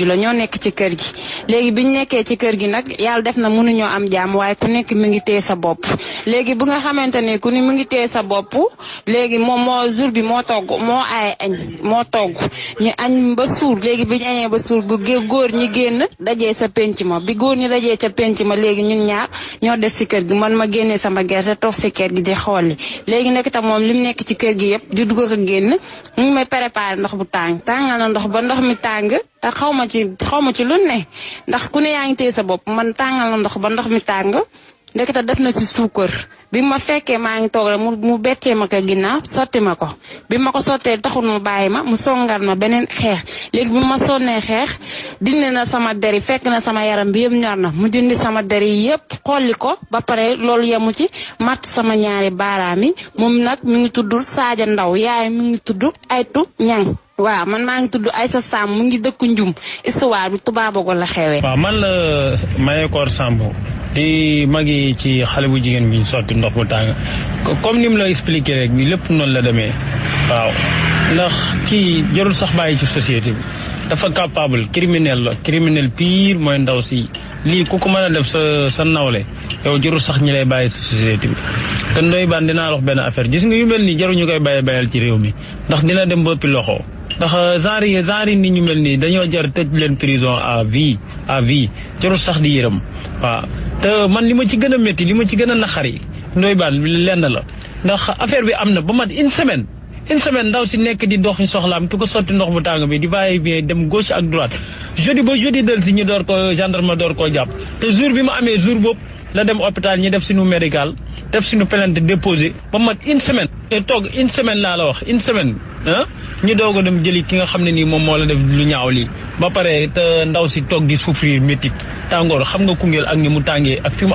la ñoo nekk ci kër gi léegi biñ nekkee ci kër gi nag yàlla def na mënuñoo am jàmm waaye ku nekk mi ngi téye sa bopp léegi bu nga xamante ne ku ni mi ngi téye sa bopp léegi moom moo jour bi moo togg moo ay añ moo togg ñu añ ba suur léegi biñu añee ba suur góor ñi génn dajee sa penc ma bi góor ñi dajee ca penc ma léegi ñun ñaar ñoo des ci kër gi man ma génnee sama gerte toog ci kër gi di xooli léegi nekk tam moom li mu nekk ci kër gi yëpp di dugg ko génn mu ngi may préparé ndox bu tàngal na ndox ba ndox mi tàng te xaw ma ci lu ne ndax ku ne yaa ngi téye sa bopp man tàngal na ndox ba ndox mi tàng ndekete def na ci suukar bi ma fekkee maa ngi toog rek mu bettee ma ko ginnaaw sotti ma ko bi ma ko sottee taxul mu bàyyi ma mu songal ma beneen xeex léegi bi ma sonnee xeex dindi na sama der yi fekk na sama yaram bi yëpp ñor na mu dindi sama der yi yëpp xolli ko ba pare loolu yemu ci matt sama ñaari baaraam yi moom nag mi ngi tudd Sadio Ndaw yaay mi ngi tudd Aytu Ñang waaw man maa ngi tudd Aïssa Samb mu ngi dëkku Njum histoire bi Tubaabogo la xewee. waaw man la Mayekor Samb di magi ci xale bu jigéen bi sotti ndox bu tàng comme ni mu la expliqué rek bi lépp noonu la demee waaw ndax kii jarul sax bàyyi ci société bi dafa capable criminel pire mooy ndaw si lii ku ko mën a def sa nawle yow jarul sax ñi lay bàyyi sa société bi te Ndoye Bane dinaa wax benn affaire gis nga yu mel nii jarul ñu koy bàyyal ci réew mi ndax dina dem ba ëppi loxo ndax genre nit ñu mel nii dañoo jar tëj leen prison à vie jarul sax di yërëm waaw te man li ma ci gën a métti li ma ci gën a naqari Ndoye Bane lenn la ndax affaire bi am na ba mat une semaine ndaw si nekk di doxi soxlaam tu ko sotti ndox bu tàng bi di bàyyi bien dem gauche ak droite jeudi del si ñu door ko gendarme door koo jàpp te jour bi ma amee jour boobu la dem hôpital ñi def suñu médical def suñu plainte déposé ba mat une semaine te toog une semaine laa la wax une semaine ñu doog a dem jëli ki nga xam ne nii moom moo la def lu ñaaw lii ba pare te ndaw si toog di souffrir métit tàngoor xam nga Koungheul ak ni mu tàngee ak fi mu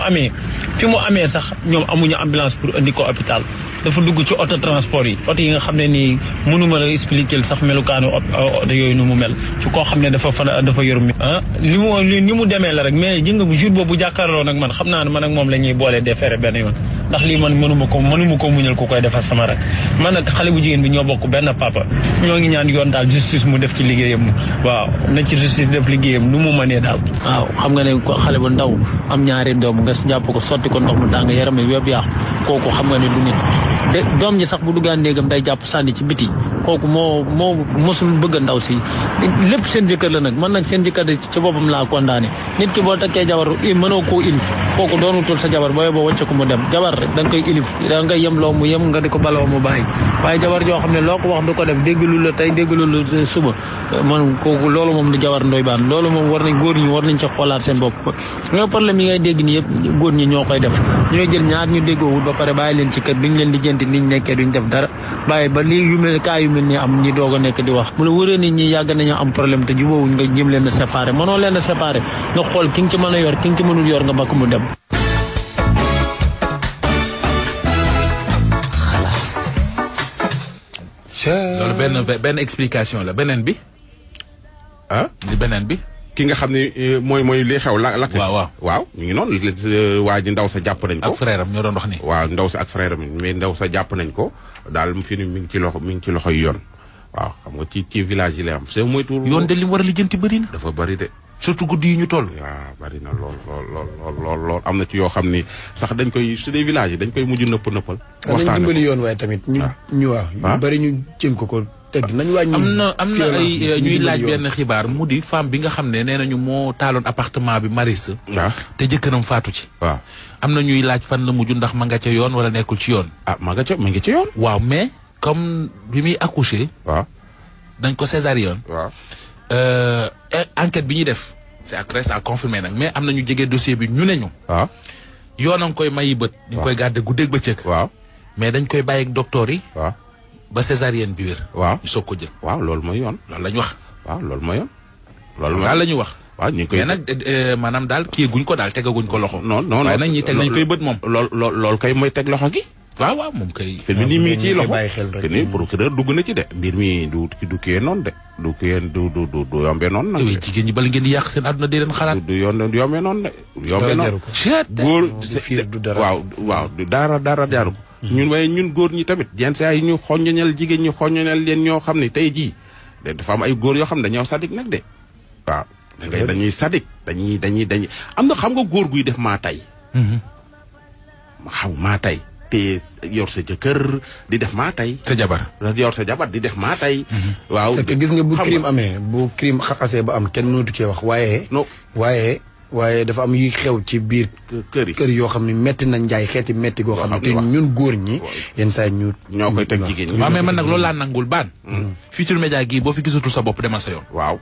amee sax ñoom amuñu ambulance pour indi ko hôpital dafa dugg ci auto transport yi oto yi nga xam ne nii mënuma la expliquer sax melukaanu oto yooyu nu mu mel ci koo xam ne dafa yor mi ni mu demee la rek mais ji nga jour boobu jàkkaarloo nag man xam naa ne man ak moom la ñuy boolee defeere benn yoon ndax lii man mënuma ko muñal ku koy defal sama rak man nag xale bu jigéen bi ñoo bokk benn papa ñoo ngi ñaan yoon daal justice mu def ci liggéeyam waaw na ci justice def liggéeyam nu mu mënee daal waaw xam nga ne xale bu ndaw am ñaari doom nga jàpp ko sotti ko ndox mu tàng yaram yi yëpp yàqu kooku xam nga ne du nit doom ñi sax bu duggaan néegam day jàpp sànni ci biti kooku moo mosul bëgg ndaw si lépp seen jëkkër la nag man nag seen jëkkër ci boppam laa condamné nit ki boo takkee jabar mënoo koo ilif kooku doonutul sa jabar booy boo wàcce ko mu dem jabar rek da nga koy ilif da nga yem loo mu yem nga di ko baloo mu bàyyi waaye jabar joo xam ne loo ko wax du ko def déggalu la tey déggalu la suba man kooku loolu moom di jabar Ndoye Bane loolu moom góor ñi war nañ ci xoolaat seen bopp nga problème yi ngay dégg ni yëpp góor ñi ñoo koy def ñooy jël ñaar ñu déggoowul ba pare bàyyi leen ci kër bi ñu leen lijjanti niñ nekkee duñ def dara bàyyi ba lii yu mel ni am ñi doog a nekk di wax mu la wëree nit ñi yàgg nañu am problème te jubóowuñ nga jëm leen a séparé mënoo leen a séparé nga xool ki nga ci mën a yor ki nga ci mënul yor nga bakk mu dem. loolu benn explication la beneen bi li beneen bi ki nga xam ne mooy li xew lakk waaw ñu ngi noonu waa ji ndaw sa jàpp nañ ko ak frère am ñoo doon wax ni waaw ndaw sa ak frère am mais ndaw sa jàpp nañ ko daal fi ni mi ngi ci loxoy yoon waaw xam nga ci village yi lay am c'est moytu yoon de li mu war a lijjanti bëri na dafa bëri de surtout guddi yi ñu toll waaw bëri na lool am na ci yoo xam ni sax dañ koy su dee village yi dañ koy mujj nëppal waxtaane dimbali yoon waaye tamit ñu bëri ñu jëm ko tëgg nañ wàññi am na ay ñuy laaj benn xibaar mu di femme bi nga xam ne nee nañu moo taaloon appartement bi Maris te jëkkëram faatu ci waaw am na ñuy laaj fan la mujj ndax ma nga ca yoon wala nekkul ci yoon ma ngi ci yoon waaw mais comme bi muy accouché waaw dañ ko césarienne waaw enquête bi ñuy def c'est après à confirmer nag mais am na ñu jege dossier bi ñu ne ñu waaw yoonam koy mayi bët ñu koy garder guddeeg bëccëg waaw mais dañ koy bàyyi ak docteur yi waaw ba césarienne bi wér waaw ñu soog ko jël waaw loolu mooy yoon loolu la ñu wax waaw loolu mooy yoon daal la ñu wax waaw ñu ngi koy mais nag maanaam daal kii guñ ko daal tegaguñ ko loxo non waaye nag ñi teg nañ koy bët moom loolu kay mooy teg loxo gi waaw moom kay te mi nii mi ngi ciy loxo te ni procureur dugg na ci de mbir mi du kiyee noonu de du kiyee du yombee noonu nag jigéen ñi bala ngeen di yàq seen àdduna di leen xalaat du yombee noonu de yombee noonu góor waaw dara jaru ko ñun góor ñi tamit yenn saa yi ñu xoññoñal jigéen ñi xoññoñal leen ñoo xam ne tey jii dafa am ay góor yoo xam ne dañoo sadik nag de waaw dañuy sadik dañuy am na xam nga góor guy def maa tay xam maa tay te yor sa jëkkër di def maa tay sa jabar yor sa jabar di def maa tay waaw c'est que gis nga bu crime amee bu crime xasee ba am kenn mënatu cee wax waaye dafa am yuy xew ci biir kër yoo xam ne metti na njaay xeeti metti goo xam ne te ñun góor ñi yenn saa ñoo koy teg jigéen ñi waaw mais man nag loolu laa nangul baan Futurs Médias gii boo fi gisatul sa bopp demal sa yoon waaw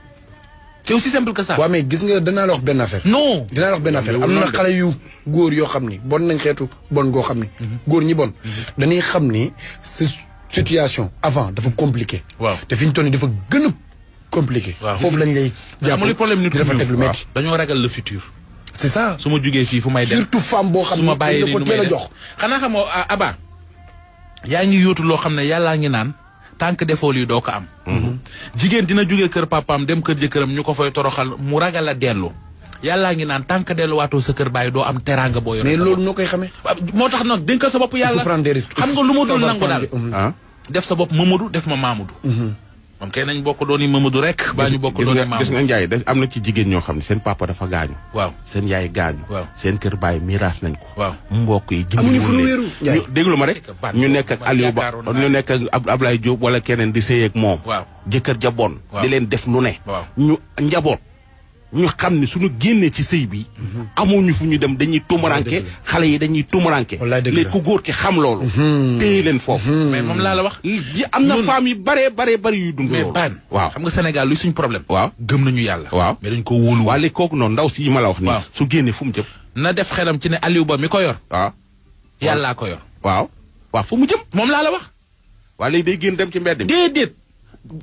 c'est aussi simple que ça waaw mais gis nga danaa la wax benn affaire dinaa la wax benn affaire am na xale yu góor yoo xam ni bon nañ xeetu bon goo xam ni góor ñi bon dañuy xam ni situation avant dafa compliqué waaw te fi ñu toll nii dafa gën a compliqué foofu lañ lay amul problème nit dafa teg lu métti dañoo ragal le futur c'est ça su ma jugee fii fu may dem surtout femme boo xam ne dañ ko teel a jox xanaa xamoo Aba yaa ngi yóotu loo xam ne yàllaa ngi naan tànk defoo lii doo ko am jigéen dina jugee kër papaam dem kër jëkkëram ñu ko fay toroxal mu ragal a dellu yàllaa ngi naan tànk delluwaatoo sa kër bàyyi doo am teraanga boo yor mais loolu noo koy xamee moo tax nag dénk sa bopp yàlla xam nga lu ma dul nangu daal def sa bopp Mamadou def ma Mamadou moom kay nañ bokk doon yi Mamadou rek baa ñu bokk doon yi Mamadou gis nga Ndiaye am na ci jigéen ñoo xam ne seen papa dafa gaañu waaw seen yaay gaañu waaw seen kër baay miraas nañ ko waaw mbokk yi amuñu fu ñu wéeru déglu ma rek ñu nekk ak Aliou Ba ñu nekk ak Ablaye Diop wala keneen di sëy ak moom waaw jëkkër ja bon di leen def lu ne ñu njaboot ñu xam ne suñu génnee ci sëy bi amuñu fu ñu dem dañuy tumuranke xale yi dañuy tumuranke léegi ku góor ki xam loolu téye leen foofu mais moom laa la wax am na femmes yu bari yuy dund loolu mais waaw xam nga Sénégal luy suñ problème waaw gëm nañu yàlla waaw mais dañ ko wóolu waa léegi kooku noonu ndaw si yi ma la wax nii su génnee fu mu jëm na def xelam ci ne Aliou Ba mi ko yor waaw yàllaa ko yor waaw fu mu jëm moom laa la wax waa léegi day génn dem ci mbedd mi déedéet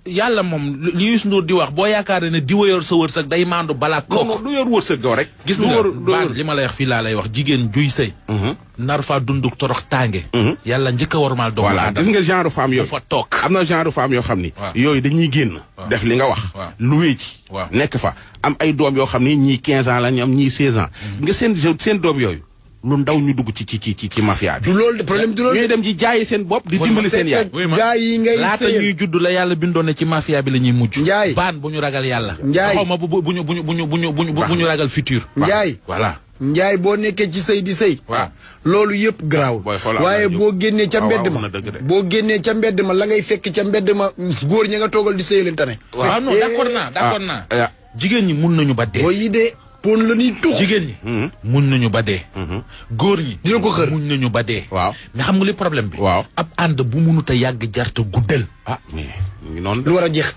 yàlla moom li Youssou Ndour di wax boo yaakaar ne diwa yor sa wërsëg day maandu balaa kooku du yor wërsëg gaw rek gis nga baan li ma lay wax fii laa lay wax jigéen juy sëy nar faa dunduk torox tànge yàlla njëkk a warmaal doomu aadama gis nga genre femme yooyu fa toog am na genre femme yoo xam ni yooyu dañuy génn def li nga wax lu wéy ci nekk fa am ay doom yoo xam ni ñii 15 ans la ñu am ñii 16 ans nga seen doom yooyu lu ndaw ñu dugg ci mafia bi. du loolu de problème du loolu ñooy dem ci jaayi seen bopp di dimbali seen yaay. gaa yi ngay laata ñuy judd la yàlla bindoon ne ci mafia bi la ñuy mujj. Njaay baan bu ñu ragal yàlla. Njaay xaw ma bu ñu ragal futur. Njaay voilà. Njaay boo nekkee ci sëy di sëy. waaw loolu yëpp garaawul. waaye boo génnee ca mbedd ma boo génnee ca mbedd ma la ngay fekk ca mbedd ma góor ña nga toogal di sëy leen tane. waaw non d'accord naa. jigéen ñi mun nañu ba dee. boo yi dee. pon la ñuy tux jigéen ñi muñ nañu ba dee góor ñi dina ko xër muñ nañu ba dee waaw mais xam nga li problème bi waaw ab ànd bu mënut a yàgg jarta guddal mais noonu lu war a jeex